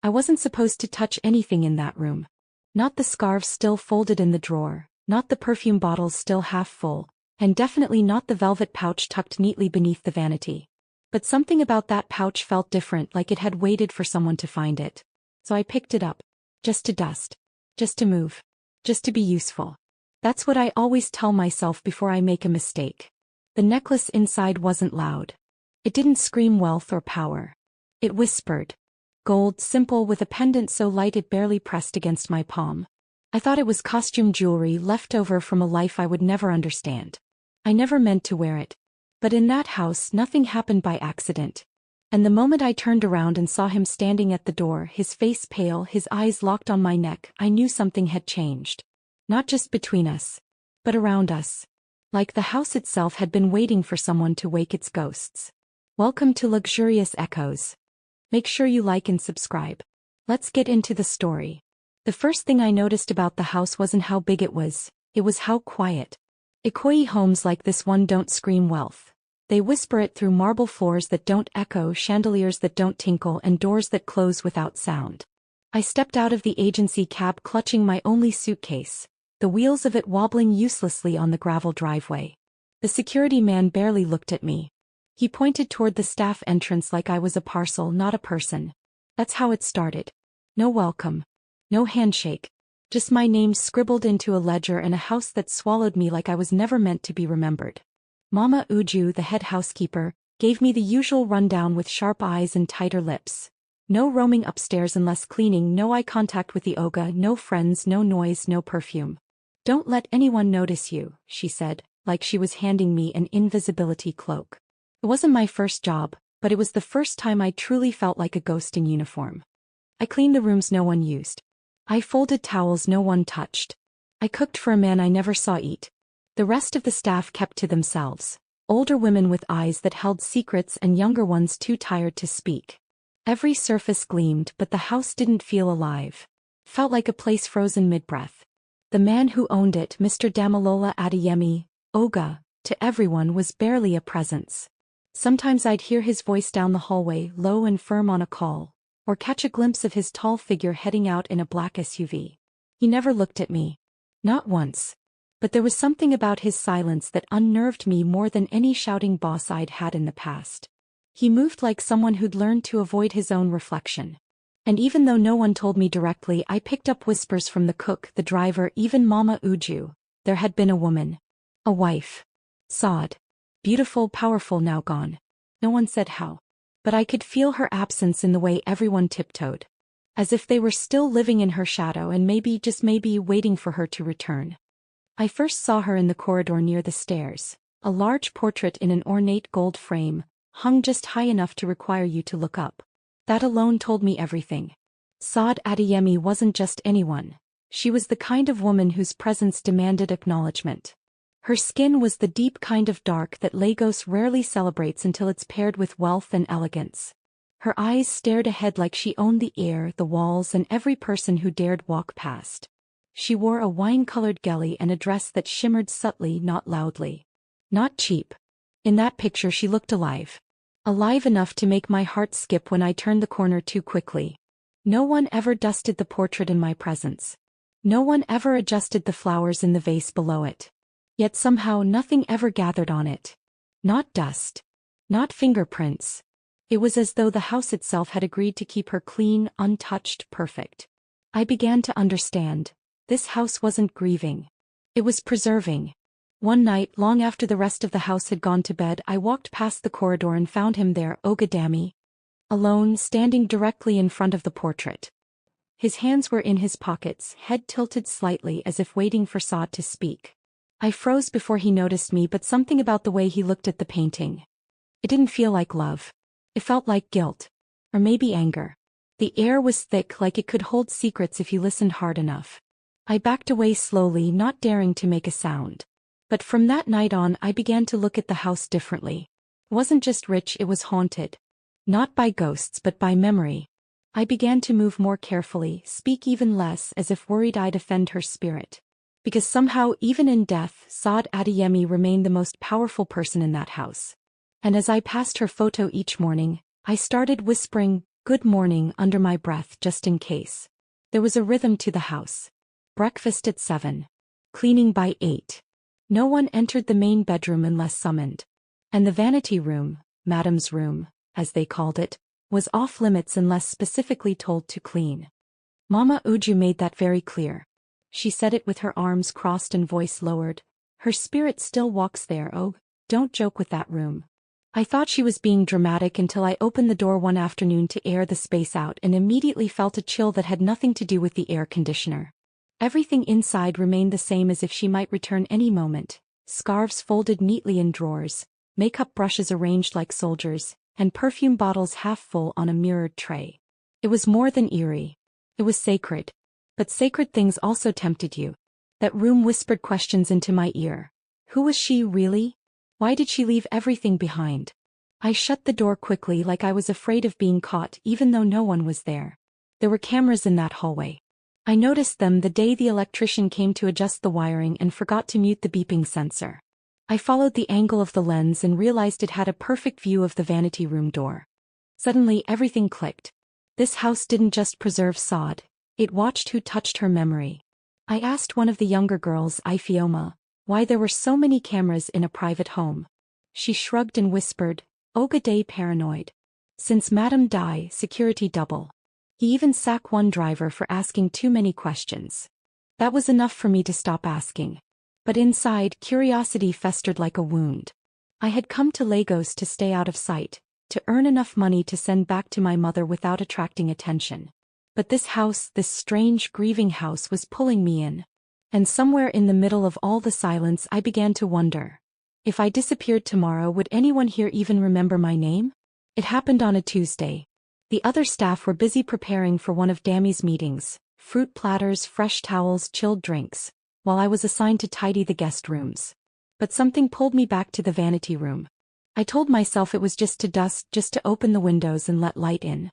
I wasn't supposed to touch anything in that room. Not the scarves still folded in the drawer, not the perfume bottles still half full, and definitely not the velvet pouch tucked neatly beneath the vanity. But something about that pouch felt different, like it had waited for someone to find it. So I picked it up. Just to dust. Just to move. Just to be useful. That's what I always tell myself before I make a mistake. The necklace inside wasn't loud. It didn't scream wealth or power. It whispered. Gold, simple, with a pendant so light it barely pressed against my palm. I thought it was costume jewelry left over from a life I would never understand. I never meant to wear it. But in that house nothing happened by accident. And the moment I turned around and saw him standing at the door, his face pale, his eyes locked on my neck, I knew something had changed. Not just between us, but around us. Like the house itself had been waiting for someone to wake its ghosts. Welcome to Luxurious Echoes. Make sure you like and subscribe. Let's get into the story. The first thing I noticed about the house wasn't how big it was how quiet. Ikoyi homes like this one don't scream wealth. They whisper it through marble floors that don't echo, chandeliers that don't tinkle, and doors that close without sound. I stepped out of the agency cab clutching my only suitcase, the wheels of it wobbling uselessly on the gravel driveway. The security man barely looked at me. He pointed toward the staff entrance like I was a parcel, not a person. That's how it started. No welcome. No handshake. Just my name scribbled into a ledger and a house that swallowed me like I was never meant to be remembered. Mama Uju, the head housekeeper, gave me the usual rundown with sharp eyes and tighter lips. No roaming upstairs unless cleaning, no eye contact with the Oga, no friends, no noise, no perfume. Don't let anyone notice you, she said, like she was handing me an invisibility cloak. It wasn't my first job, but it was the first time I truly felt like a ghost in uniform. I cleaned the rooms no one used. I folded towels no one touched. I cooked for a man I never saw eat. The rest of the staff kept to themselves. Older women with eyes that held secrets and younger ones too tired to speak. Every surface gleamed, but the house didn't feel alive. Felt like a place frozen mid-breath. The man who owned it, Mr. Damilola Adeyemi, Oga, to everyone was barely a presence. Sometimes I'd hear his voice down the hallway, low and firm on a call, or catch a glimpse of his tall figure heading out in a black SUV. He never looked at me. Not once. But there was something about his silence that unnerved me more than any shouting boss I'd had in the past. He moved like someone who'd learned to avoid his own reflection. And even though no one told me directly, I picked up whispers from the cook, the driver, even Mama Uju. There had been a woman. A wife. Sod. Beautiful, powerful, now gone. No one said how. But I could feel her absence in the way everyone tiptoed. As if they were still living in her shadow and maybe, just maybe, waiting for her to return. I first saw her in the corridor near the stairs. A large portrait in an ornate gold frame, hung just high enough to require you to look up. That alone told me everything. Saad Adeyemi wasn't just anyone. She was the kind of woman whose presence demanded acknowledgement. Her skin was the deep kind of dark that Lagos rarely celebrates until it's paired with wealth and elegance. Her eyes stared ahead like she owned the air, the walls, and every person who dared walk past. She wore a wine-colored geli and a dress that shimmered subtly, not loudly. Not cheap. In that picture she looked alive. Alive enough to make my heart skip when I turned the corner too quickly. No one ever dusted the portrait in my presence. No one ever adjusted the flowers in the vase below it. Yet somehow nothing ever gathered on it. Not dust. Not fingerprints. It was as though the house itself had agreed to keep her clean, untouched, perfect. I began to understand. This house wasn't grieving. It was preserving. One night, long after the rest of the house had gone to bed, I walked past the corridor and found him there, Ogadami. Alone, standing directly in front of the portrait. His hands were in his pockets, head tilted slightly as if waiting for Saad to speak. I froze before he noticed me, but something about the way he looked at the painting. It didn't feel like love. It felt like guilt. Or maybe anger. The air was thick, like it could hold secrets if you listened hard enough. I backed away slowly, not daring to make a sound. But from that night on I began to look at the house differently. It wasn't just rich, it was haunted. Not by ghosts but by memory. I began to move more carefully, speak even less, as if worried I'd offend her spirit. Because somehow, even in death, Saad Adeyemi remained the most powerful person in that house. And as I passed her photo each morning, I started whispering, good morning under my breath just in case. There was a rhythm to the house. Breakfast at 7. Cleaning by 8. No one entered the main bedroom unless summoned. And the vanity room, Madam's room, as they called it, was off limits unless specifically told to clean. Mama Uju made that very clear. She said it with her arms crossed and voice lowered. Her spirit still walks there. Oh, don't joke with that room. I thought she was being dramatic until I opened the door one afternoon to air the space out and immediately felt a chill that had nothing to do with the air conditioner. Everything inside remained the same as if she might return any moment. Scarves folded neatly in drawers, makeup brushes arranged like soldiers, and perfume bottles half full on a mirrored tray. It was more than eerie. It was sacred. But sacred things also tempted you. That room whispered questions into my ear. Who was she really? Why did she leave everything behind? I shut the door quickly like I was afraid of being caught even though no one was there. There were cameras in that hallway. I noticed them the day the electrician came to adjust the wiring and forgot to mute the beeping sensor. I followed the angle of the lens and realized it had a perfect view of the vanity room door. Suddenly everything clicked. This house didn't just preserve sod, it watched who touched her memory. I asked one of the younger girls, Ifioma, why there were so many cameras in a private home. She shrugged and whispered, Oga day paranoid. Since Madam Dai, security double. He even sacked one driver for asking too many questions. That was enough for me to stop asking. But inside, curiosity festered like a wound. I had come to Lagos to stay out of sight, to earn enough money to send back to my mother without attracting attention. But this house, this strange, grieving house was pulling me in. And somewhere in the middle of all the silence I began to wonder. If I disappeared tomorrow, would anyone here even remember my name? It happened on a Tuesday. The other staff were busy preparing for one of Dammy's meetings, fruit platters, fresh towels, chilled drinks, while I was assigned to tidy the guest rooms. But something pulled me back to the vanity room. I told myself it was just to dust, just to open the windows and let light in.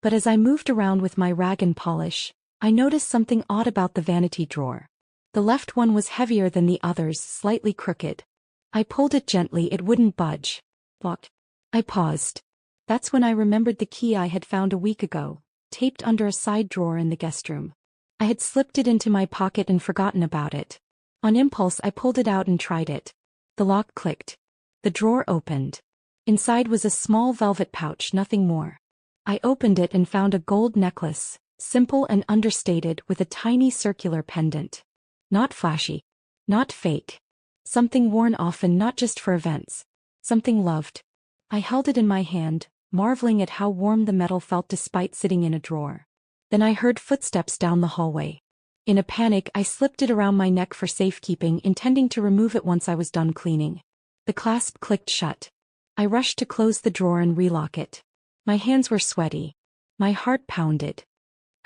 But as I moved around with my rag and polish, I noticed something odd about the vanity drawer. The left one was heavier than the others, slightly crooked. I pulled it gently, it wouldn't budge. Locked. I paused. That's when I remembered the key I had found a week ago, taped under a side drawer in the guest room. I had slipped it into my pocket and forgotten about it. On impulse I pulled it out and tried it. The lock clicked. The drawer opened. Inside was a small velvet pouch, nothing more. I opened it and found a gold necklace, simple and understated with a tiny circular pendant. Not flashy. Not fake. Something worn often, not just for events. Something loved. I held it in my hand, marveling at how warm the metal felt despite sitting in a drawer. Then I heard footsteps down the hallway. In a panic, I slipped it around my neck for safekeeping, intending to remove it once I was done cleaning. The clasp clicked shut. I rushed to close the drawer and relock it. My hands were sweaty. My heart pounded.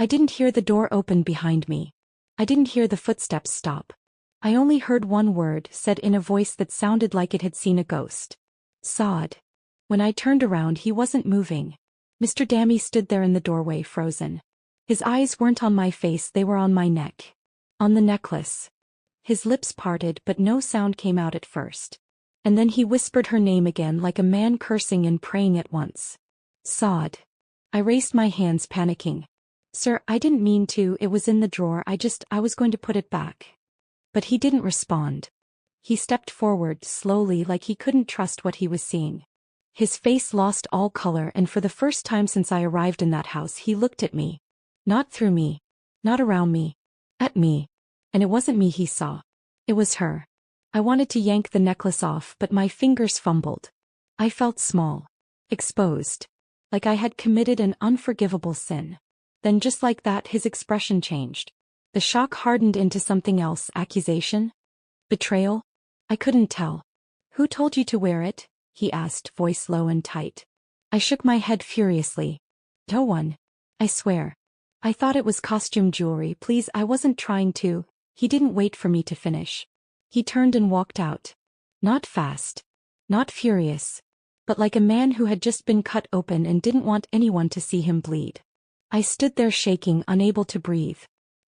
I didn't hear the door open behind me. I didn't hear the footsteps stop. I only heard one word said in a voice that sounded like it had seen a ghost. Sod. When I turned around, he wasn't moving. Mr. Dammy stood there in the doorway, frozen. His eyes weren't on my face, they were on my neck. On the necklace. His lips parted, but no sound came out at first. And then he whispered her name again, like a man cursing and praying at once. Sod. I raised my hands, panicking. Sir, I didn't mean to, it was in the drawer, I was going to put it back. But he didn't respond. He stepped forward, slowly, like he couldn't trust what he was seeing. His face lost all color, and for the first time since I arrived in that house he looked at me. Not through me. Not around me. At me. And it wasn't me he saw. It was her. I wanted to yank the necklace off, but my fingers fumbled. I felt small. Exposed. Like I had committed an unforgivable sin. Then just like that his expression changed. The shock hardened into something else. Accusation? Betrayal? I couldn't tell. Who told you to wear it? He asked, voice low and tight. I shook my head furiously. No one. I swear. I thought it was costume jewelry, please, I wasn't trying to. He didn't wait for me to finish. He turned and walked out. Not fast. Not furious. But like a man who had just been cut open and didn't want anyone to see him bleed. I stood there shaking, unable to breathe.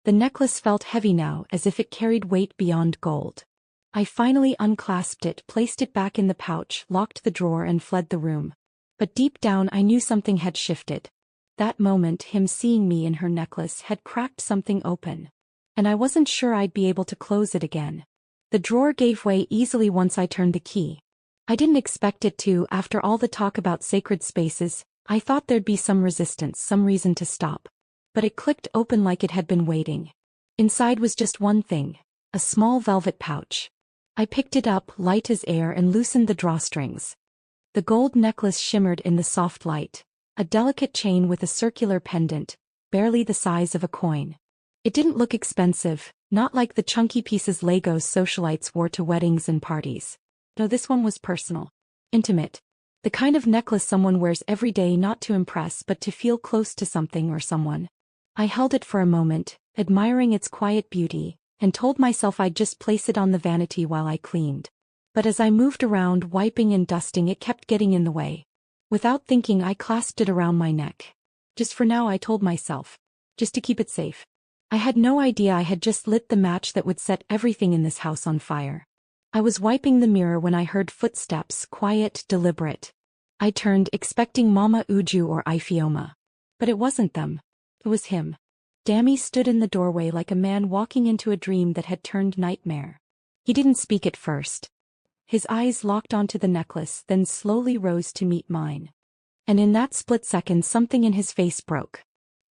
The necklace felt heavy now, as if it carried weight beyond gold. I finally unclasped it, placed it back in the pouch, locked the drawer and fled the room. But deep down I knew something had shifted. That moment him seeing me in her necklace had cracked something open. And I wasn't sure I'd be able to close it again. The drawer gave way easily once I turned the key. I didn't expect it to. After all the talk about sacred spaces, I thought there'd be some resistance, some reason to stop. But it clicked open like it had been waiting. Inside was just one thing, a small velvet pouch. I picked it up, light as air, and loosened the drawstrings. The gold necklace shimmered in the soft light, a delicate chain with a circular pendant, barely the size of a coin. It didn't look expensive, not like the chunky pieces Legos socialites wore to weddings and parties. No, this one was personal, intimate. The kind of necklace someone wears every day, not to impress but to feel close to something or someone. I held it for a moment, admiring its quiet beauty, and told myself I'd just place it on the vanity while I cleaned. But as I moved around, wiping and dusting, it kept getting in the way. Without thinking, I clasped it around my neck. Just for now, I told myself. Just to keep it safe. I had no idea I had just lit the match that would set everything in this house on fire. I was wiping the mirror when I heard footsteps, quiet, deliberate. I turned, expecting Mama Uju or Ifeoma. But it wasn't them. It was him. Dami stood in the doorway like a man walking into a dream that had turned nightmare. He didn't speak at first. His eyes locked onto the necklace, then slowly rose to meet mine. And in that split second, something in his face broke.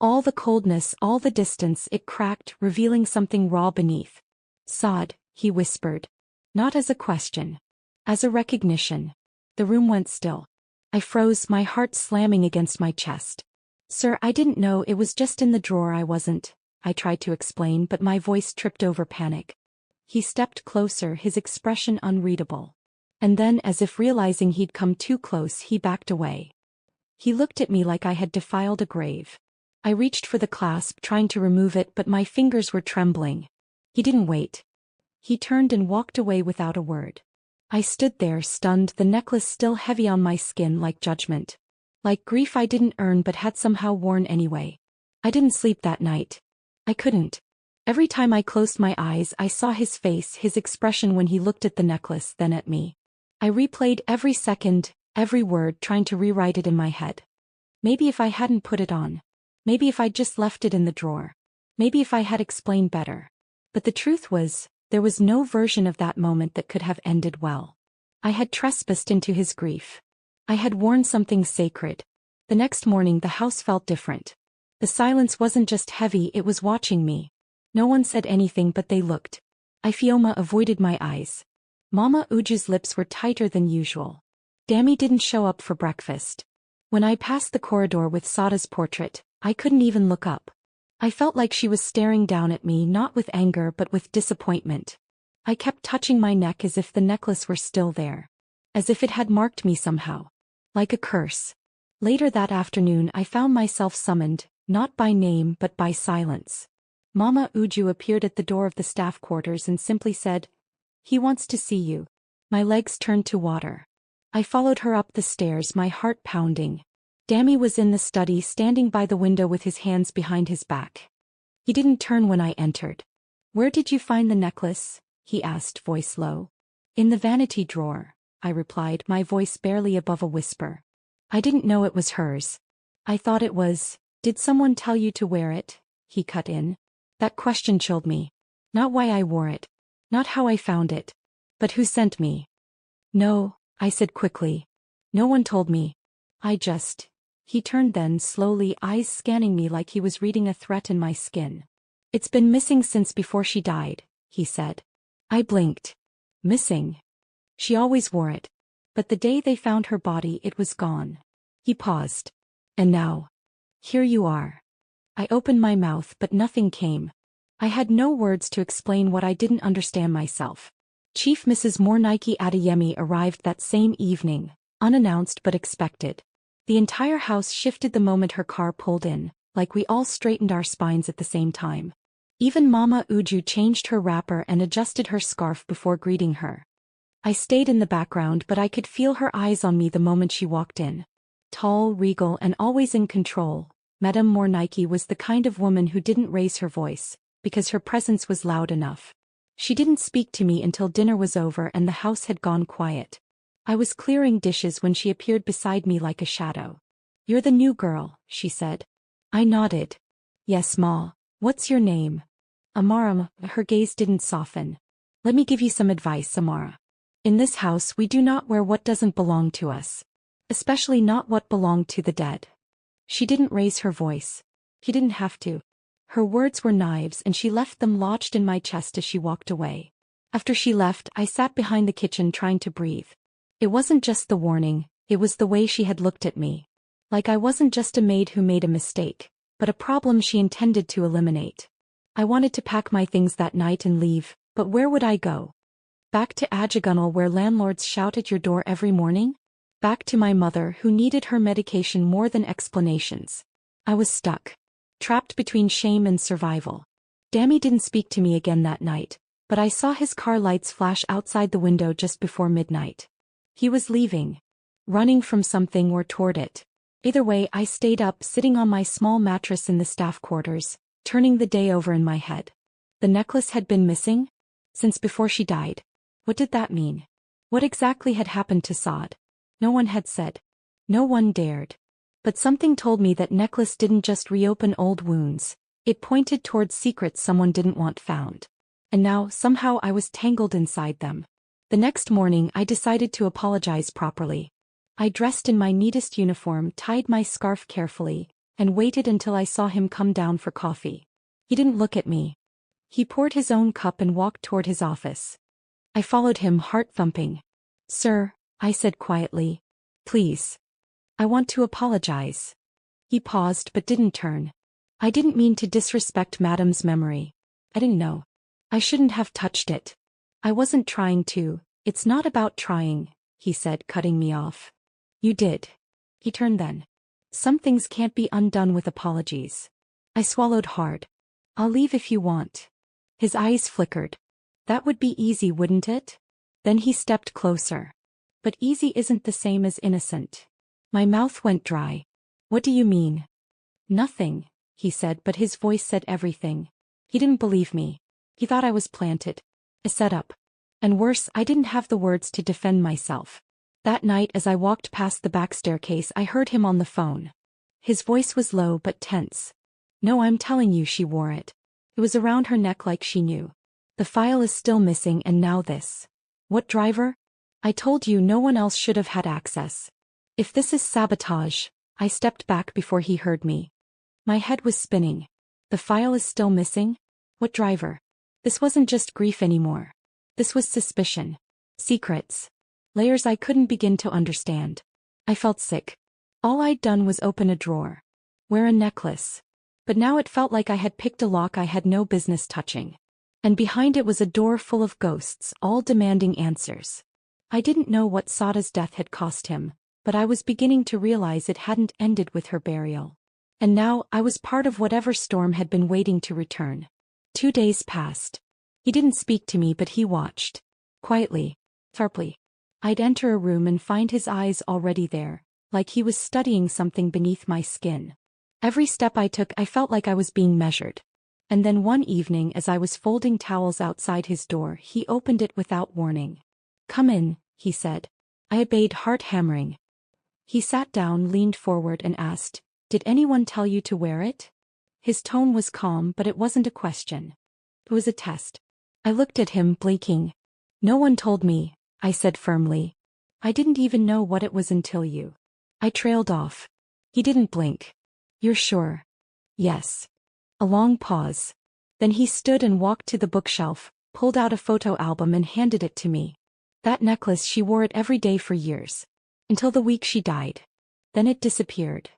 All the coldness, all the distance, it cracked, revealing something raw beneath. "Sod," he whispered. Not as a question. As a recognition. The room went still. I froze, my heart slamming against my chest. "Sir, I didn't know, it was just in the drawer, I wasn't," I tried to explain, but my voice tripped over panic. He stepped closer, his expression unreadable. And then, as if realizing he'd come too close, he backed away. He looked at me like I had defiled a grave. I reached for the clasp, trying to remove it, but my fingers were trembling. He didn't wait. He turned and walked away without a word. I stood there, stunned, the necklace still heavy on my skin, like judgment. Like grief I didn't earn but had somehow worn anyway. I didn't sleep that night. I couldn't. Every time I closed my eyes, I saw his face, his expression when he looked at the necklace, then at me. I replayed every second, every word, trying to rewrite it in my head. Maybe if I hadn't put it on. Maybe if I'd just left it in the drawer. Maybe if I had explained better. But the truth was, there was no version of that moment that could have ended well. I had trespassed into his grief. I had worn something sacred. The next morning the house felt different. The silence wasn't just heavy, it was watching me. No one said anything, but they looked. Ifeoma avoided my eyes. Mama Uju's lips were tighter than usual. Dami didn't show up for breakfast. When I passed the corridor with Sada's portrait, I couldn't even look up. I felt like she was staring down at me, not with anger but with disappointment. I kept touching my neck as if the necklace were still there. As if it had marked me somehow. Like a curse. Later that afternoon I found myself summoned, not by name but by silence. Mama Uju appeared at the door of the staff quarters and simply said, "He wants to see you." My legs turned to water. I followed her up the stairs, my heart pounding. Dami was in the study, standing by the window with his hands behind his back. He didn't turn when I entered. "Where did you find the necklace?" he asked, voice low. "In the vanity drawer," I replied, my voice barely above a whisper. "I didn't know it was hers. I thought it was." "Did someone tell you to wear it?" he cut in. That question chilled me. Not why I wore it. Not how I found it. But who sent me. "No," I said quickly. "No one told me. I just..." He turned then, slowly, eyes scanning me like he was reading a threat in my skin. "It's been missing since before she died," he said. I blinked. Missing? She always wore it. But the day they found her body, it was gone. He paused. "And now? Here you are." I opened my mouth, but nothing came. I had no words to explain what I didn't understand myself. Chief Mrs. Mornike Adeyemi arrived that same evening, unannounced but expected. The entire house shifted the moment her car pulled in, like we all straightened our spines at the same time. Even Mama Uju changed her wrapper and adjusted her scarf before greeting her. I stayed in the background, but I could feel her eyes on me the moment she walked in. Tall, regal, and always in control, Madame Mornike was the kind of woman who didn't raise her voice, because her presence was loud enough. She didn't speak to me until dinner was over and the house had gone quiet. I was clearing dishes when she appeared beside me like a shadow. "You're the new girl," she said. I nodded. Yes, Ma. What's your name? Amara. Her gaze didn't soften. Let me give you some advice, Amara. In this house we do not wear what doesn't belong to us. Especially not what belonged to the dead. She didn't raise her voice. He didn't have to. Her words were knives and she left them lodged in my chest as she walked away. After she left, I sat behind the kitchen trying to breathe. It wasn't just the warning, it was the way she had looked at me. Like I wasn't just a maid who made a mistake, but a problem she intended to eliminate. I wanted to pack my things that night and leave, but where would I go? Back to Ajagunal where landlords shout at your door every morning? Back to my mother who needed her medication more than explanations. I was stuck. Trapped between shame and survival. Dammy didn't speak to me again that night, but I saw his car lights flash outside the window just before midnight. He was leaving. Running from something or toward it. Either way, I stayed up sitting on my small mattress in the staff quarters, turning the day over in my head. The necklace had been missing? Since before she died. What did that mean? What exactly had happened to Saad? No one had said. No one dared. But something told me that necklace didn't just reopen old wounds, it pointed towards secrets someone didn't want found. And now, somehow I was tangled inside them. The next morning I decided to apologize properly. I dressed in my neatest uniform, tied my scarf carefully, and waited until I saw him come down for coffee. He didn't look at me. He poured his own cup and walked toward his office. I followed him, heart thumping. Sir, I said quietly. Please. I want to apologize. He paused but didn't turn. I didn't mean to disrespect Madam's memory. I didn't know. I shouldn't have touched it. I wasn't trying to. It's not about trying, he said, cutting me off. You did. He turned then. Some things can't be undone with apologies. I swallowed hard. I'll leave if you want. His eyes flickered. That would be easy, wouldn't it? Then he stepped closer. But easy isn't the same as innocent. My mouth went dry. What do you mean? Nothing, he said, but his voice said everything. He didn't believe me. He thought I was planted. A setup. And worse, I didn't have the words to defend myself. That night as I walked past the back staircase I heard him on the phone. His voice was low but tense. No, I'm telling you, she wore it. It was around her neck like she knew. The file is still missing and now this. What driver? I told you no one else should have had access. If this is sabotage, I stepped back before he heard me. My head was spinning. The file is still missing? What driver? This wasn't just grief anymore. This was suspicion. Secrets. Layers I couldn't begin to understand. I felt sick. All I'd done was open a drawer. Wear a necklace. But now it felt like I had picked a lock I had no business touching. And behind it was a door full of ghosts, all demanding answers. I didn't know what Sada's death had cost him, but I was beginning to realize it hadn't ended with her burial. And now I was part of whatever storm had been waiting to return. 2 days passed. He didn't speak to me but he watched. Quietly. Sharply. I'd enter a room and find his eyes already there, like he was studying something beneath my skin. Every step I took I felt like I was being measured. And then one evening as I was folding towels outside his door he opened it without warning. Come in, he said. I obeyed, heart hammering. He sat down, leaned forward and asked, Did anyone tell you to wear it? His tone was calm but it wasn't a question. It was a test. I looked at him, blinking. No one told me, I said firmly. I didn't even know what it was until you. I trailed off. He didn't blink. You're sure? Yes. A long pause. Then he stood and walked to the bookshelf, pulled out a photo album and handed it to me. That necklace, she wore it every day for years. Until the week she died. Then it disappeared.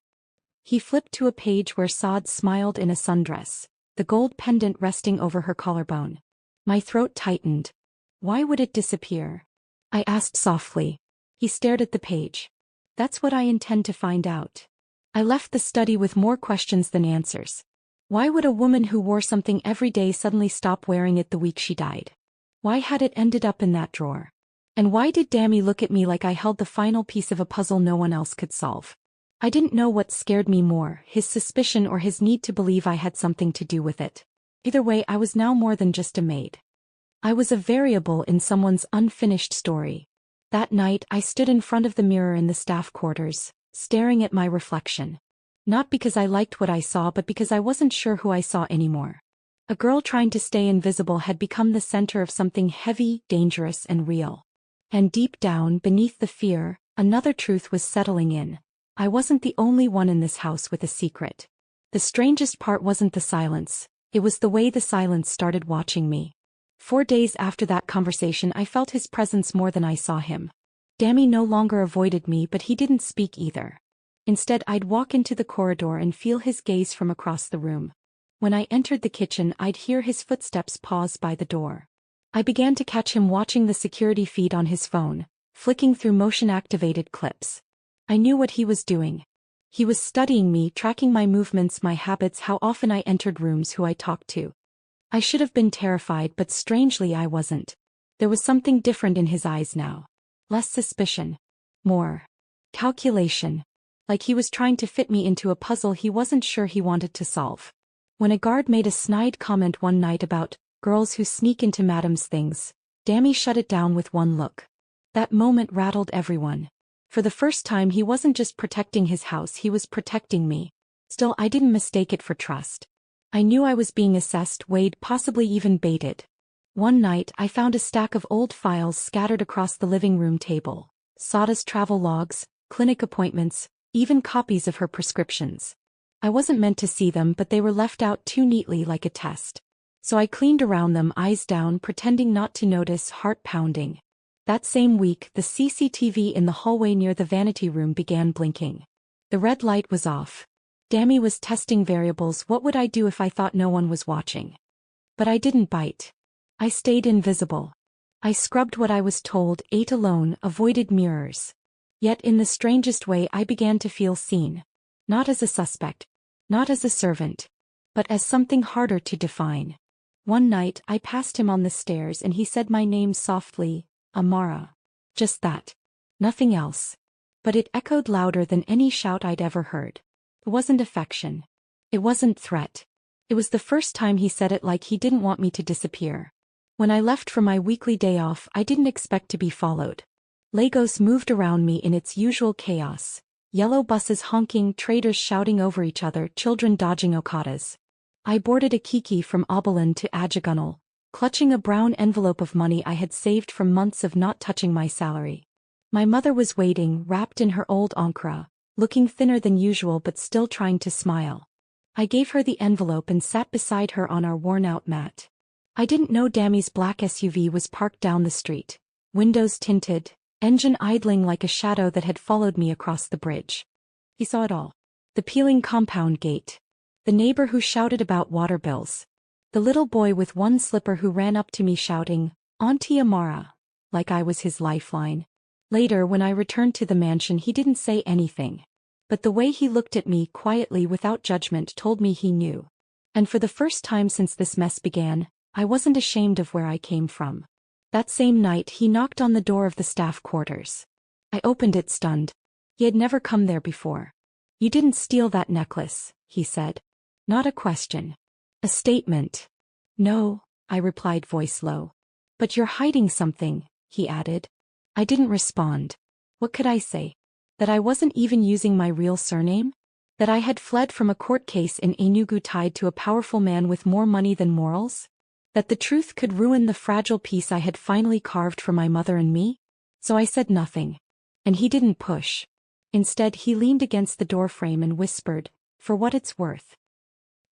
He flipped to a page where Saad smiled in a sundress, the gold pendant resting over her collarbone. My throat tightened. Why would it disappear? I asked softly. He stared at the page. That's what I intend to find out. I left the study with more questions than answers. Why would a woman who wore something every day suddenly stop wearing it the week she died? Why had it ended up in that drawer? And why did Dammy look at me like I held the final piece of a puzzle no one else could solve? I didn't know what scared me more, his suspicion or his need to believe I had something to do with it. Either way, I was now more than just a maid. I was a variable in someone's unfinished story. That night I stood in front of the mirror in the staff quarters, staring at my reflection. Not because I liked what I saw but because I wasn't sure who I saw anymore. A girl trying to stay invisible had become the center of something heavy, dangerous and real. And deep down, beneath the fear, another truth was settling in. I wasn't the only one in this house with a secret. The strangest part wasn't the silence, it was the way the silence started watching me. 4 days after that conversation I felt his presence more than I saw him. Dammy no longer avoided me but he didn't speak either. Instead I'd walk into the corridor and feel his gaze from across the room. When I entered the kitchen I'd hear his footsteps pause by the door. I began to catch him watching the security feed on his phone, flicking through motion-activated clips. I knew what he was doing. He was studying me, tracking my movements, my habits, how often I entered rooms, who I talked to. I should have been terrified but strangely I wasn't. There was something different in his eyes now. Less suspicion. More calculation. Like he was trying to fit me into a puzzle he wasn't sure he wanted to solve. When a guard made a snide comment one night about girls who sneak into madam's things, Dammy shut it down with one look. That moment rattled everyone. For the first time he wasn't just protecting his house, he was protecting me. Still I didn't mistake it for trust. I knew I was being assessed, weighed, possibly even baited. One night I found a stack of old files scattered across the living room table. Sada's travel logs, clinic appointments, even copies of her prescriptions. I wasn't meant to see them but they were left out too neatly like a test. So I cleaned around them, eyes down, pretending not to notice, heart pounding. That same week, the CCTV in the hallway near the vanity room began blinking. The red light was off. Dammy was testing variables. What would I do if I thought no one was watching? But I didn't bite. I stayed invisible. I scrubbed what I was told, ate alone, avoided mirrors. Yet in the strangest way I began to feel seen. Not as a suspect. Not as a servant. But as something harder to define. One night I passed him on the stairs and he said my name softly, Amara. Just that. Nothing else. But it echoed louder than any shout I'd ever heard. It wasn't affection. It wasn't threat. It was the first time he said it like he didn't want me to disappear. When I left for my weekly day off I didn't expect to be followed. Lagos moved around me in its usual chaos. Yellow buses honking, traders shouting over each other, children dodging okadas. I boarded a kiki from Oberlin to Ajagunal, clutching a brown envelope of money I had saved from months of not touching my salary. My mother was waiting, wrapped in her old ankara, looking thinner than usual but still trying to smile. I gave her the envelope and sat beside her on our worn-out mat. I didn't know Dammy's black SUV was parked down the street, windows tinted, engine idling like a shadow that had followed me across the bridge. He saw it all. The peeling compound gate. The neighbor who shouted about water bills. The little boy with one slipper who ran up to me shouting, "Auntie Amara," like I was his lifeline. Later when I returned to the mansion he didn't say anything. But the way he looked at me quietly without judgment told me he knew. And for the first time since this mess began, I wasn't ashamed of where I came from. That same night he knocked on the door of the staff quarters. I opened it stunned. He had never come there before. "You didn't steal that necklace," he said. Not a question. A statement. "No," I replied, voice low. "But you're hiding something," he added. I didn't respond. What could I say? That I wasn't even using my real surname? That I had fled from a court case in Enugu tied to a powerful man with more money than morals? That the truth could ruin the fragile peace I had finally carved for my mother and me? So I said nothing. And he didn't push. Instead he leaned against the doorframe and whispered, "For what it's worth.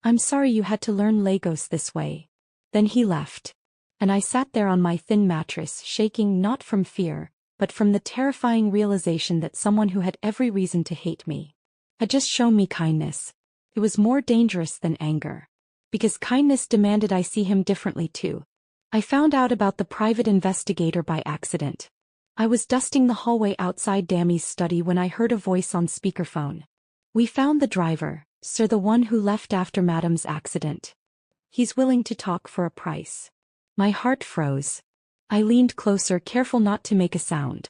I'm sorry you had to learn Lagos this way." Then he left. And I sat there on my thin mattress, shaking not from fear, but from the terrifying realization that someone who had every reason to hate me had just shown me kindness. It was more dangerous than anger. Because kindness demanded I see him differently too. I found out about the private investigator by accident. I was dusting the hallway outside Dammy's study when I heard a voice on speakerphone. "We found the driver, sir, the one who left after Madam's accident. He's willing to talk for a price." My heart froze. I leaned closer, careful not to make a sound.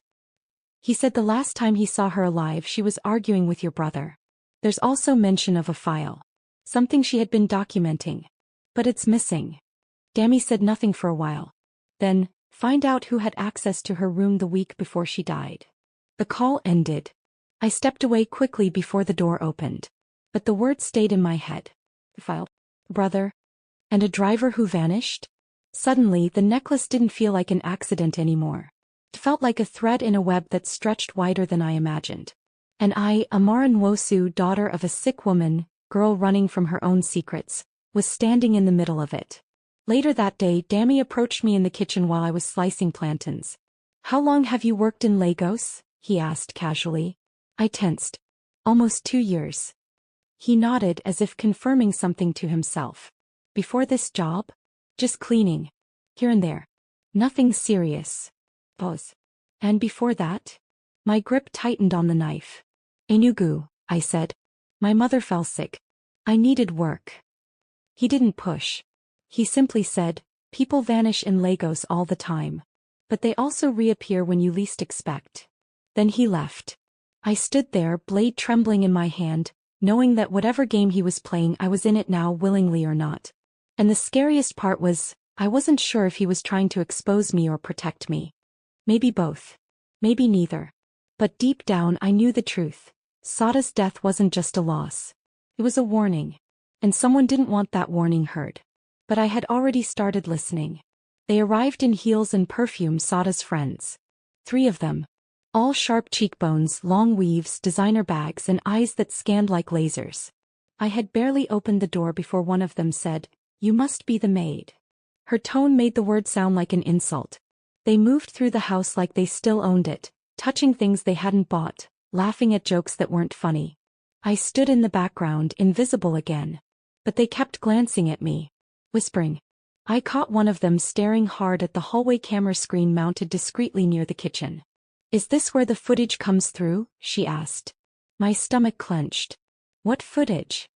"He said the last time he saw her alive she was arguing with your brother. There's also mention of a file. Something she had been documenting. But it's missing." Dammy said nothing for a while. Then, "Find out who had access to her room the week before she died." The call ended. I stepped away quickly before the door opened. but the word stayed in my head. File. Brother. And a driver who vanished? Suddenly, the necklace didn't feel like an accident anymore. It felt like a thread in a web that stretched wider than I imagined. And I, Amara Nwosu, daughter of a sick woman, girl running from her own secrets, was standing in the middle of it. Later that day, Dami approached me in the kitchen while I was slicing plantains. "How long have you worked in Lagos?" he asked casually. I tensed. "Almost 2 years." He nodded as if confirming something to himself. "Before this job?" "Just cleaning. Here and there. Nothing serious." Pause. "And before that?" My grip tightened on the knife. "Enugu," I said. "My mother fell sick. I needed work." He didn't push. He simply said, "People vanish in Lagos all the time. But they also reappear when you least expect." Then he left. I stood there, blade trembling in my hand, knowing that whatever game he was playing, I was in it now, willingly or not. And the scariest part was, I wasn't sure if he was trying to expose me or protect me. Maybe both. Maybe neither. But deep down I knew the truth. Sada's death wasn't just a loss. It was a warning. And someone didn't want that warning heard. But I had already started listening. They arrived in heels and perfume, Sada's friends. 3 of them. All sharp cheekbones, long weaves, designer bags, and eyes that scanned like lasers. I had barely opened the door before one of them said, "You must be the maid." Her tone made the word sound like an insult. They moved through the house like they still owned it, touching things they hadn't bought, laughing at jokes that weren't funny. I stood in the background, invisible again. But they kept glancing at me, whispering. I caught one of them staring hard at the hallway camera screen mounted discreetly near the kitchen. "Is this where the footage comes through?" she asked. My stomach clenched. "What footage?"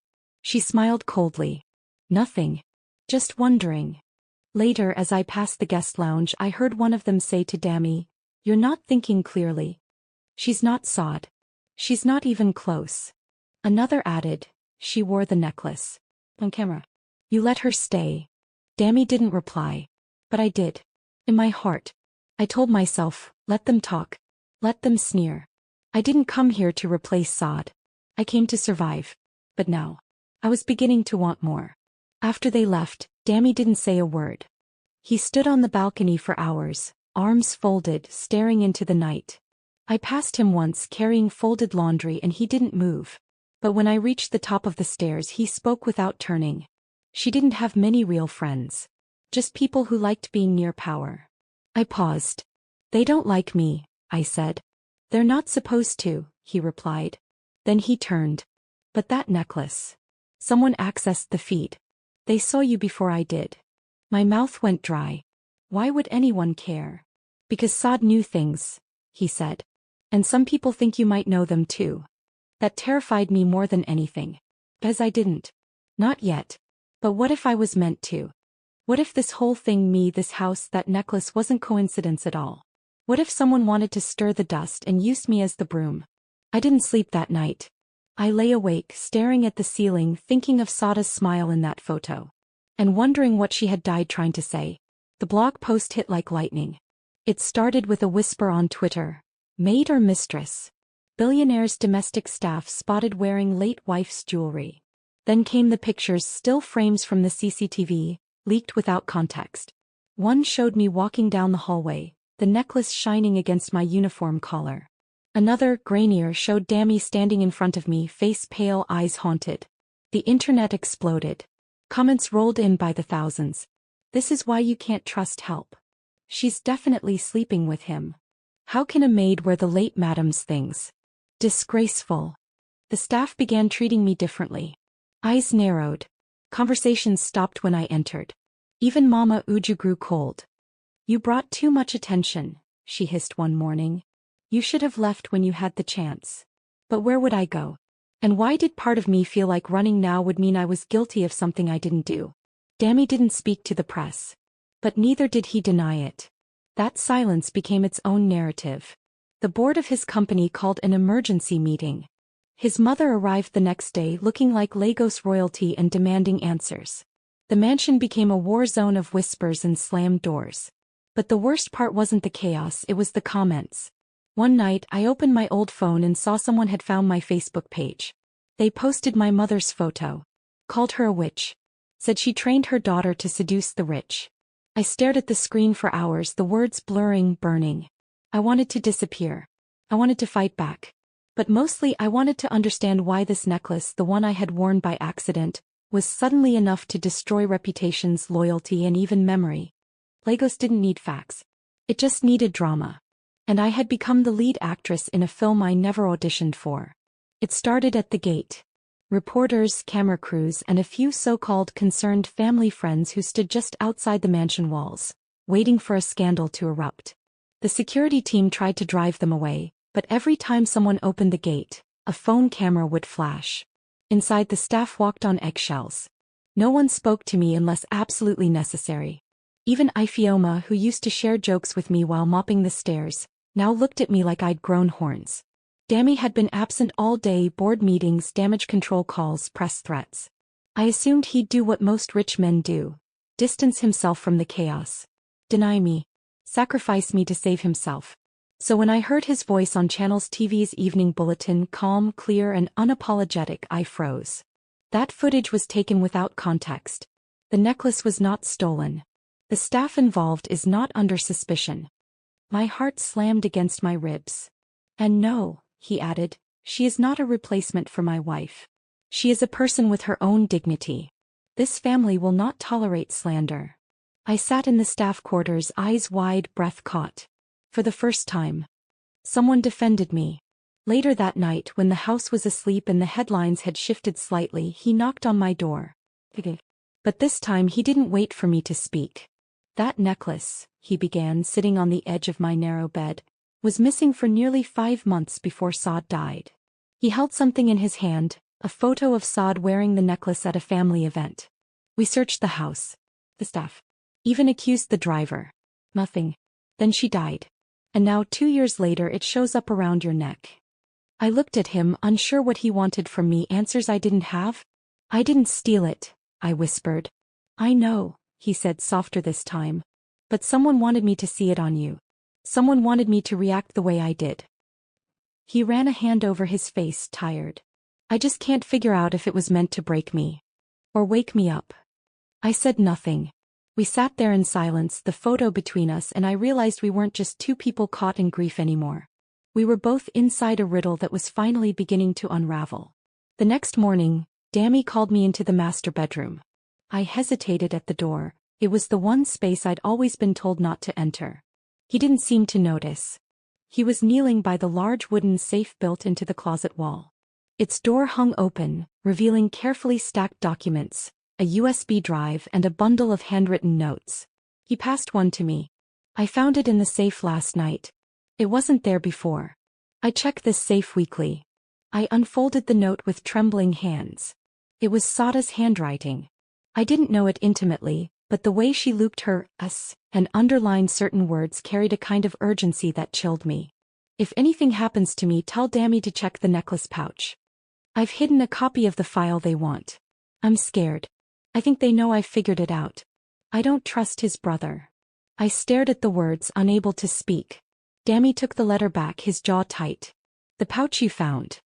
She smiled coldly. "Nothing. Just wondering." Later, as I passed the guest lounge, I heard one of them say to Dami, "You're not thinking clearly. She's not Sod. She's not even close." Another added, "She wore the necklace." On camera. "You let her stay." Dami didn't reply. But I did. In my heart. I told myself, let them talk. Let them sneer. I didn't come here to replace Sod. I came to survive. But now. I was beginning to want more. After they left, Dami didn't say a word. He stood on the balcony for hours, arms folded, staring into the night. I passed him once carrying folded laundry and he didn't move. But when I reached the top of the stairs, he spoke without turning. She didn't have many real friends. Just people who liked being near power. I paused. "They don't like me," I said. "They're not supposed to," he replied. Then he turned. "But that necklace. Someone accessed the feed. They saw you before I did." My mouth went dry. "Why would anyone care?" "Because Sod knew things," he said. "And some people think you might know them too." That terrified me more than anything. Because I didn't. Not yet. But what if I was meant to? What if this whole thing, me, this house, that necklace, wasn't coincidence at all? What if someone wanted to stir the dust and used me as the broom? I didn't sleep that night. I lay awake, staring at the ceiling, thinking of Sada's smile in that photo. And wondering what she had died trying to say. The blog post hit like lightning. It started with a whisper on Twitter. "Maid or mistress? Billionaire's domestic staff spotted wearing late wife's jewelry." Then came the pictures, still frames from the CCTV, leaked without context. One showed me walking down the hallway, the necklace shining against my uniform collar. Another, grainier, showed Dami standing in front of me, face pale, eyes haunted. The internet exploded. Comments rolled in by the thousands. "This is why you can't trust help. She's definitely sleeping with him. How can a maid wear the late madam's things? Disgraceful." The staff began treating me differently. Eyes narrowed. Conversations stopped when I entered. Even Mama Uju grew cold. "You brought too much attention," she hissed one morning. "You should have left when you had the chance." But where would I go? And why did part of me feel like running now would mean I was guilty of something I didn't do? Dami didn't speak to the press. But neither did he deny it. That silence became its own narrative. The board of his company called an emergency meeting. His mother arrived the next day looking like Lagos royalty and demanding answers. The mansion became a war zone of whispers and slammed doors. But the worst part wasn't the chaos, it was the comments. One night, I opened my old phone and saw someone had found my Facebook page. They posted my mother's photo. Called her a witch. Said she trained her daughter to seduce the rich. I stared at the screen for hours, the words blurring, burning. I wanted to disappear. I wanted to fight back. But mostly I wanted to understand why this necklace, the one I had worn by accident, was suddenly enough to destroy reputations, loyalty, and even memory. Lagos didn't need facts. It just needed drama. And I had become the lead actress in a film I never auditioned for. It started at the gate. Reporters, camera crews, and a few so-called concerned family friends who stood just outside the mansion walls, waiting for a scandal to erupt. The security team tried to drive them away, but every time someone opened the gate, a phone camera would flash. Inside, the staff walked on eggshells. No one spoke to me unless absolutely necessary. Even Ifioma, who used to share jokes with me while mopping the stairs, now looked at me like I'd grown horns. Dammy had been absent all day, board meetings, damage control calls, press threats. I assumed he'd do what most rich men do. Distance himself from the chaos. Deny me. Sacrifice me to save himself. So when I heard his voice on Channel's TV's evening bulletin, calm, clear, and unapologetic, I froze. That footage was taken without context. The necklace was not stolen. The staff involved is not under suspicion. My heart slammed against my ribs. And no, he added, she is not a replacement for my wife. She is a person with her own dignity. This family will not tolerate slander. I sat in the staff quarters, eyes wide, breath caught. For the first time, someone defended me. Later that night, when the house was asleep and the headlines had shifted slightly, he knocked on my door. But this time he didn't wait for me to speak. That necklace, he began, sitting on the edge of my narrow bed, was missing for nearly 5 months before Saad died. He held something in his hand, a photo of Saad wearing the necklace at a family event. We searched the house. The staff. Even accused the driver. Nothing. Then she died. And now 2 years later it shows up around your neck. I looked at him, unsure what he wanted from me, answers I didn't have. I didn't steal it, I whispered. I know, he said, softer this time. But someone wanted me to see it on you. Someone wanted me to react the way I did. He ran a hand over his face, tired. I just can't figure out if it was meant to break me. Or wake me up. I said nothing. We sat there in silence, the photo between us, and I realized we weren't just two people caught in grief anymore. We were both inside a riddle that was finally beginning to unravel. The next morning, Dammy called me into the master bedroom. I hesitated at the door. It was the one space I'd always been told not to enter. He didn't seem to notice. He was kneeling by the large wooden safe built into the closet wall. Its door hung open, revealing carefully stacked documents, a USB drive, and a bundle of handwritten notes. He passed one to me. I found it in the safe last night. It wasn't there before. I check this safe weekly. I unfolded the note with trembling hands. It was Sada's handwriting. I didn't know it intimately, but the way she looped her "us" and underlined certain words carried a kind of urgency that chilled me. If anything happens to me, tell Dammy to check the necklace pouch. I've hidden a copy of the file they want. I'm scared. I think they know I've figured it out. I don't trust his brother. I stared at the words, unable to speak. Dammy took the letter back, his jaw tight. The pouch you found.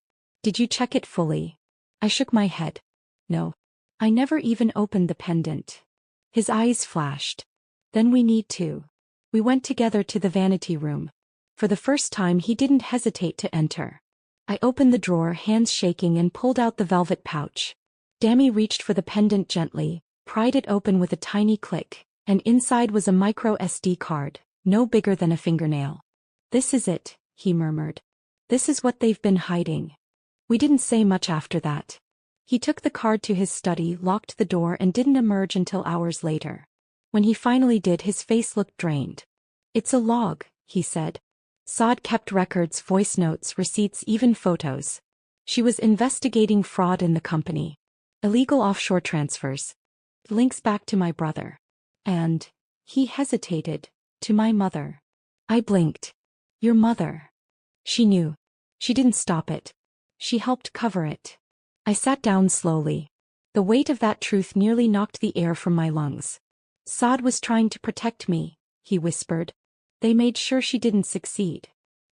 Did you check it fully? I shook my head. No. I never even opened the pendant. His eyes flashed. Then we need to. We went together to the vanity room. For the first time he didn't hesitate to enter. I opened the drawer, hands shaking, and pulled out the velvet pouch. Dammy reached for the pendant gently, pried it open with a tiny click, and inside was a micro SD card, no bigger than a fingernail. This is it, he murmured. This is what they've been hiding. We didn't say much after that. He took the card to his study, locked the door, and didn't emerge until hours later. When he finally did, his face looked drained. It's a log, he said. Saad kept records, voice notes, receipts, even photos. She was investigating fraud in the company. Illegal offshore transfers. Links back to my brother. And, he hesitated, to my mother. I blinked. Your mother. She knew. She didn't stop it. She helped cover it. I sat down slowly. The weight of that truth nearly knocked the air from my lungs. Saad was trying to protect me, he whispered. They made sure she didn't succeed.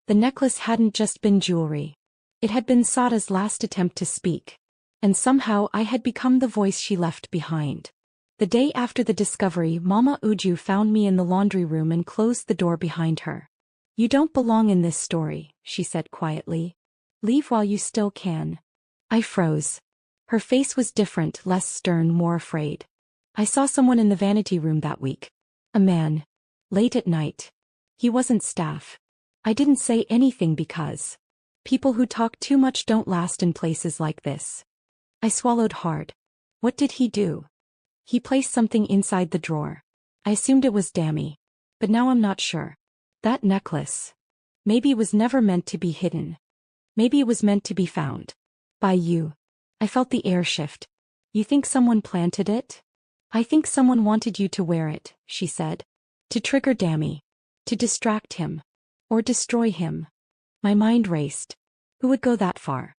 The necklace hadn't just been jewelry. It had been Sada's last attempt to speak. And somehow I had become the voice she left behind. The day after the discovery, Mama Uju found me in the laundry room and closed the door behind her. "You don't belong in this story," she said quietly. "Leave while you still can." I froze. Her face was different, less stern, more afraid. "I saw someone in the vanity room that week. A man. Late at night. He wasn't staff. I didn't say anything because people who talk too much don't last in places like this." I swallowed hard. "What did he do?" "He placed something inside the drawer. I assumed it was Dammy. But now I'm not sure. That necklace. Maybe it was never meant to be hidden. Maybe it was meant to be found. By you." I felt the air shift. "You think someone planted it?" "I think someone wanted you to wear it," she said. "To trigger Dammy. To distract him. Or destroy him." My mind raced. Who would go that far?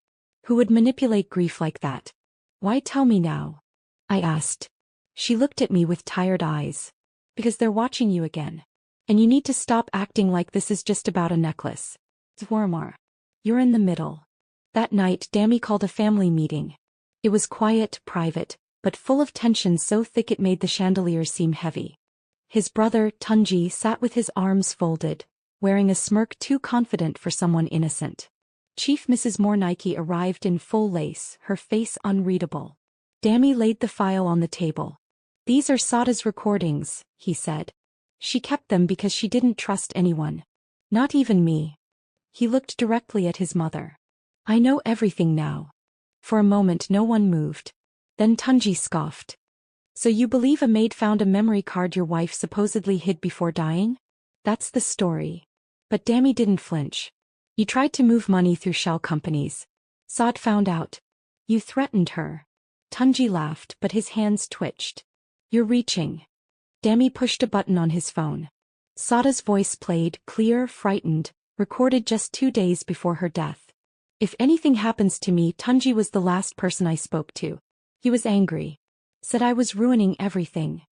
Who would manipulate grief like that? "Why tell me now?" I asked. She looked at me with tired eyes. "Because they're watching you again. And you need to stop acting like this is just about a necklace. Zwarmar. You're in the middle." That night, Dammy called a family meeting. It was quiet, private, but full of tension so thick it made the chandelier seem heavy. His brother, Tunji, sat with his arms folded, wearing a smirk too confident for someone innocent. Chief Mrs. Mornike arrived in full lace, her face unreadable. Dammy laid the file on the table. "These are Sada's recordings," he said. "She kept them because she didn't trust anyone. Not even me." He looked directly at his mother. "I know everything now." For a moment no one moved. Then Tunji scoffed. "So you believe a maid found a memory card your wife supposedly hid before dying? That's the story." But Dammy didn't flinch. "You tried to move money through shell companies. Saad found out. You threatened her." Tunji laughed, but his hands twitched. "You're reaching." Dammy pushed a button on his phone. Sada's voice played, clear, frightened, recorded just 2 days before her death. "If anything happens to me," Tunji was the last person I spoke to. He was angry. Said I was ruining everything.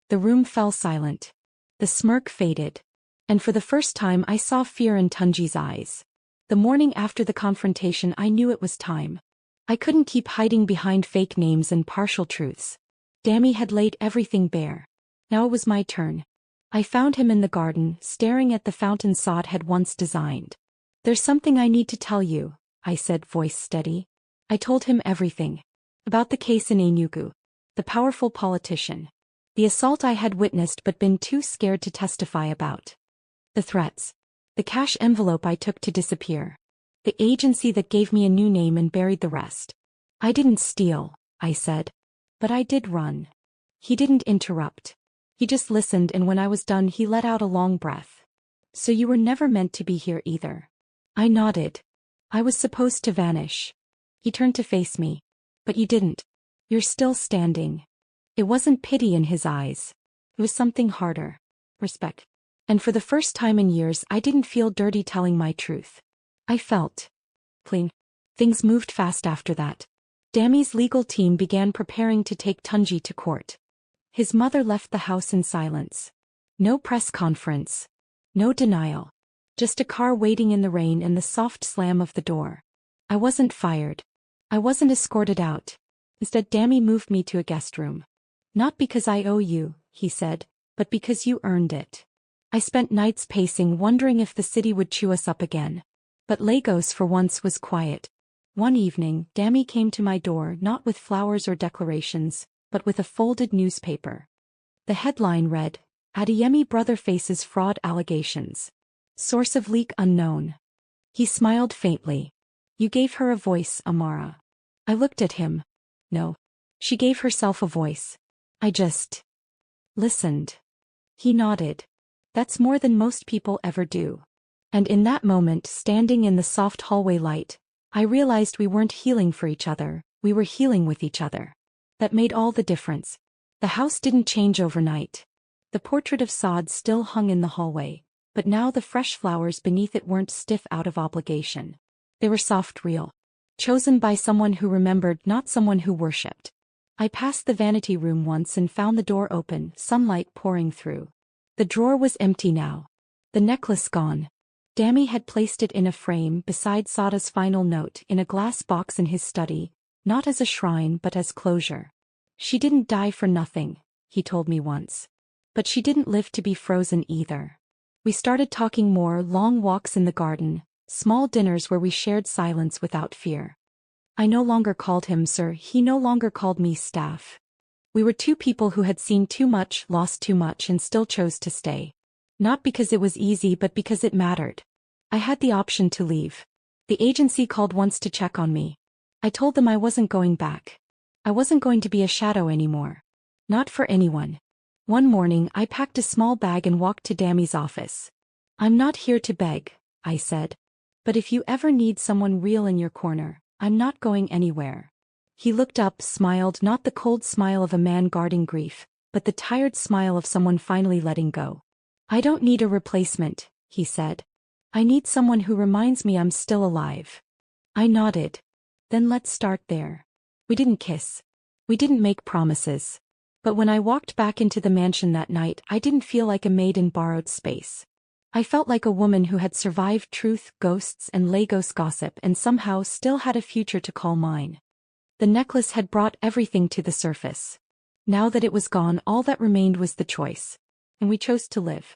The room fell silent. The smirk faded. And for the first time I saw fear in Tunji's eyes. The morning after the confrontation I knew it was time. I couldn't keep hiding behind fake names and partial truths. Dammy had laid everything bare. Now it was my turn. I found him in the garden, staring at the fountain Saad had once designed. "There's something I need to tell you," I said, voice steady. I told him everything. About the case in Enugu. The powerful politician. The assault I had witnessed but been too scared to testify about. The threats. The cash envelope I took to disappear. The agency that gave me a new name and buried the rest. "I didn't steal," I said. "But I did run." He didn't interrupt. He just listened, and when I was done he let out a long breath. "So you were never meant to be here either." I nodded. "I was supposed to vanish." He turned to face me. "But you didn't. You're still standing." It wasn't pity in his eyes. It was something harder. Respect. And for the first time in years I didn't feel dirty telling my truth. I felt clean. Things moved fast after that. Dammy's legal team began preparing to take Tunji to court. His mother left the house in silence. No press conference. No denial. Just a car waiting in the rain and the soft slam of the door. I wasn't fired. I wasn't escorted out. Instead, Dammy moved me to a guest room. "Not because I owe you," he said, "but because you earned it." I spent nights pacing, wondering if the city would chew us up again. But Lagos for once was quiet. One evening, Dammy came to my door not with flowers or declarations, but with a folded newspaper. The headline read, "Adeyemi brother faces fraud allegations. Source of leak unknown." He smiled faintly. "You gave her a voice, Amara." I looked at him. No. She gave herself a voice. I just listened. He nodded. "That's more than most people ever do." And in that moment, standing in the soft hallway light, I realized we weren't healing for each other, we were healing with each other. That made all the difference. The house didn't change overnight. The portrait of Saad still hung in the hallway, but now the fresh flowers beneath it weren't stiff out of obligation. They were soft, real. Chosen by someone who remembered, not someone who worshipped. I passed the vanity room once and found the door open, sunlight pouring through. The drawer was empty now. The necklace gone. Dammy had placed it in a frame beside Sada's final note in a glass box in his study, Not as a shrine but as closure. She didn't die for nothing, he told me once. But she didn't live to be frozen either. We started talking more, long walks in the garden, small dinners where we shared silence without fear. I no longer called him sir, he no longer called me staff. We were two people who had seen too much, lost too much, and still chose to stay. Not because it was easy but because it mattered. I had the option to leave. The agency called once to check on me. I told them I wasn't going back. I wasn't going to be a shadow anymore. Not for anyone. One morning I packed a small bag and walked to Dammy's office. I'm not here to beg, I said. But if you ever need someone real in your corner, I'm not going anywhere. He looked up, smiled, not the cold smile of a man guarding grief, but the tired smile of someone finally letting go. I don't need a replacement, he said. I need someone who reminds me I'm still alive. I nodded. Then let's start there. We didn't kiss. We didn't make promises. But when I walked back into the mansion that night, I didn't feel like a maid in borrowed space. I felt like a woman who had survived truth, ghosts, and Lagos gossip and somehow still had a future to call mine. The necklace had brought everything to the surface. Now that it was gone, all that remained was the choice. And we chose to live.